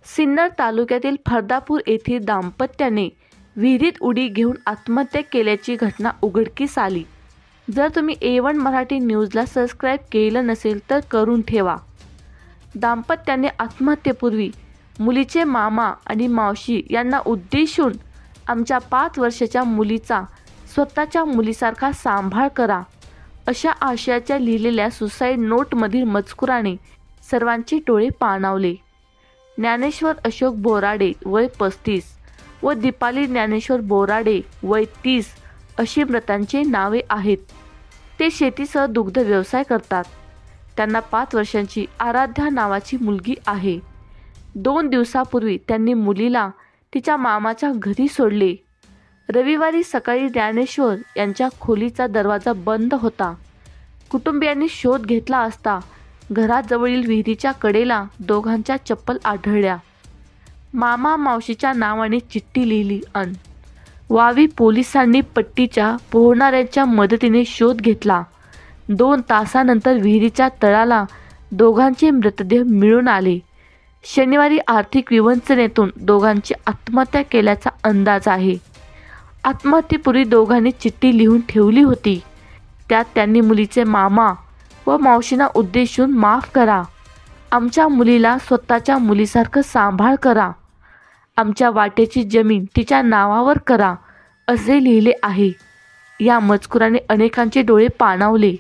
सिन्नर तालुक्यातील फर्दापूर येथील दाम्पत्याने विहिरीत उडी घेऊन आत्महत्या केल्याची घटना उघडकीस आली। जर तुम्ही A1 मराठी न्यूजला सबस्क्राईब केलं नसेल तर करून ठेवा। दाम्पत्याने आत्महत्येपूर्वी मुलीचे मामा आणि मावशी यांना उद्देशून आमच्या 5 वर्षाच्या मुलीचा स्वतःच्या मुलीसारखा सांभाळ करा अशा आशयाच्या लिहिलेल्या सुसाईड नोटमधील मजकुराने सर्वांचे डोळे पाणावले। ज्ञानेश्वर अशोक बोराडे वय 35 व दीपाली ज्ञानेश्वर बोराडे वय 30 अशी मृतांची नावे आहेत। ते शेतीसह दुग्ध व्यवसाय करतात। त्यांना 5 वर्षांची आराध्या नावाची मुलगी आहे। 2 दिवसापूर्वी त्यांनी मुलीला तिच्या मामाच्या घरी सोडले। रविवारी सकाळी ज्ञानेश्वर यांच्या खोलीचा दरवाजा बंद होता। कुटुंबियांनी शोध घेतला असता घराजवळील विहिरीच्या कडेला दोघांच्या चप्पल आढळल्या। मामा मावशीच्या नावाने चिठ्ठी लिहिली अन वावी पोलिसांनी पट्टीच्या पोहणाऱ्यांच्या मदतीने शोध घेतला। 2 तासानंतर विहिरीच्या तळाला दोघांचे मृतदेह मिळून आले। शनिवारी आर्थिक विवंचनेतून दोघांची आत्महत्या केल्याचा अंदाज आहे। आत्महत्येपूर्वी दोघांनी चिठ्ठी लिहून ठेवली होती। त्यात त्यांनी मुलीचे मामा व मावशींना उद्देशून माफ करा, आमच्या मुलीला स्वतःच्या मुलीसारखं सांभाळ करा, आमच्या वाट्याची जमीन तिच्या नावावर करा असे लिहिले आहे। या मजकुराने अनेकांचे डोळे पाणावले।